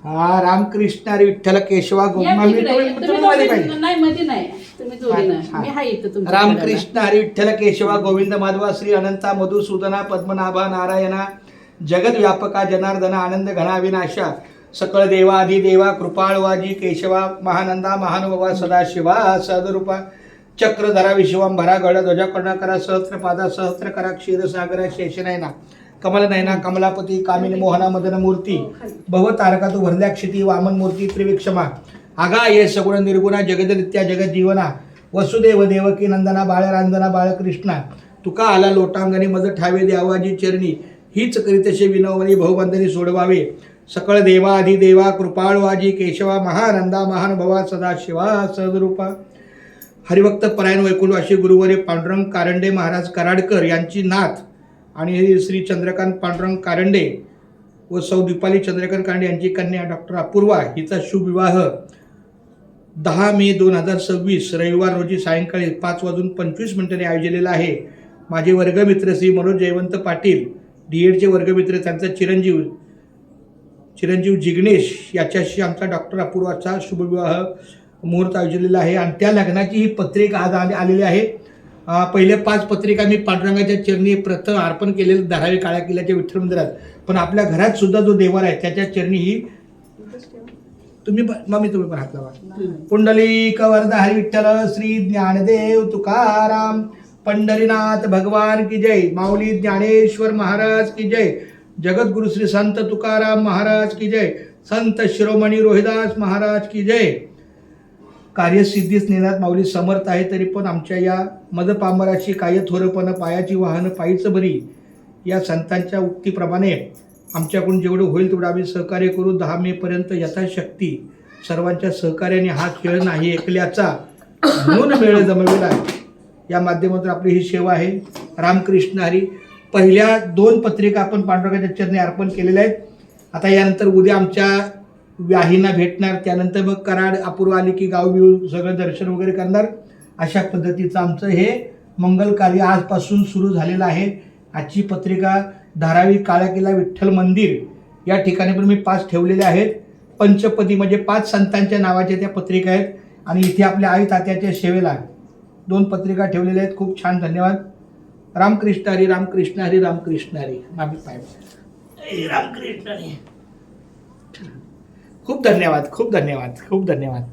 हा रामकृष्ण हरी विठ्ठल केशवा रामकृष्ण हरी विठ्ठल केशवा गोविंद माधवा श्री अनंता मधुसूदना पद्मनाभा नारायणा जगत व्यापका जनार्दना आनंद घना विनाशा सकळ देवाधिदेवा कृपाळवाजी केशवा महानंदा महानुभावा सदाशिवा सदरूपा चक्रधरा विश्वंभरा गड ध्वजा कर्णकरा सहस्त्रपादा सहस्त्रकरा क्षीरसागरा शेषनयना कमलनयना कमलापती कामिनी मोहना मदन मूर्ती भव तारका तू भरल्या क्षिती वामन मूर्ती त्रिविक्षमा आगा ये सगुण निर्गुणा जगदरित्या जगत जीवना वसुदेव देवकी नंदना बाळरांजना बाळकृष्णा तुका आला लोटांगणी मद ठावे देवाजी चरणी हीच करीतशे विनवणी भवबंधनी सोडवावे सकळ देवा अधिदेवा कृपाळवाजी केशवा महानंदा महानुभवा सदाशिवा सदरूपा हरिभक्त परायण वैकुंठवासी गुरुवर्य पांडुरंग कारंडे महाराज कराडकर यांची नात आणि श्री चंद्रकांत पांडुरंग कारंडे व सौ दीपाली चंद्रकांत कारंडे यांची कन्या डॉक्टर अपूर्वा हिचा शुभ विवाह 10 मे 2026 रविवार रोजी सायंकाळी 5:25 आयोजलेला आहे. माझे वर्गमित्र श्री मनोज जयवंत पाटील DEDचे वर्गमित्र त्यांचा चिरंजीव जिग्नेश याच्याशी आमचा डॉक्टर अपूर्वाचा शुभविवाह मुहूर्त आयोजलेला आहे आणि त्या लग्नाची ही पत्रिका आज आलेली आहे. पहिले 5 पत्रिका मी पांडुरंगाच्या चरणी प्रथम अर्पण केलेले धारावी काळ्या किल्ल्याच्या विठ्ठल मंदिरात, पण आपल्या घरात सुद्धा जो देवार आहे त्याच्या चरणी ही तुम्ही पण हात लावा. पुंडलिक वरद हरी विठ्ठल श्री ज्ञानदेव तुकाराम पंढरीनाथ भगवान की जय. माऊली ज्ञानेश्वर महाराज की जय. जगद्गुरु श्री संत तुकाराम महाराज की जय. संत शिरोमणी रोहिदास महाराज की जय. कार्यसिद्धीस नेण्यात माऊली समर्थ आहे, तरी पण आमच्या या मदपांबराची काय थोरपण पायाची वाहन पायीच बरी या संतांच्या उक्तीप्रमाणे आमच्याकडून जेवढं होईल तेवढं आम्ही सहकार्य करू. 10 मे पर्यंत यथाशक्ती सर्वांच्या सहकार्याने हा खेळ नाही ऐकल्याचा म्हणून मेळ जमविला आहे. या माध्यमातून आपली ही सेवा आहे. रामकृष्ण हरी. पहिल्या 2 पत्रिका आपण पांडुरंगाच्या चरणी अर्पण केलेल्या आहेत. आता यानंतर उद्या आमच्या व्याहींना भेटणार, त्यानंतर मग कराड अपूर्व आली की गाव बिव सगळं दर्शन वगैरे करणार. अशा पद्धतीचं आमचं हे मंगल कार्य आजपासून सुरू झालेलं आहे. आजची पत्रिका धारावी काळ्या किल्ला विठ्ठल मंदिर या ठिकाणी पण मी 5 ठेवलेल्या आहेत. पंचपदी म्हणजे 5 संतांच्या नावाच्या त्या पत्रिका आहेत आणि इथे आपल्या आई तात्याच्या सेवेला 2 पत्रिका ठेवलेल्या आहेत. खूप छान, धन्यवाद. रामकृष्ण हरी. रामकृष्ण हरी. रामकृष्ण हरी. रामकृष्ण हरी. खूप धन्यवाद. खूप धन्यवाद. खूप धन्यवाद.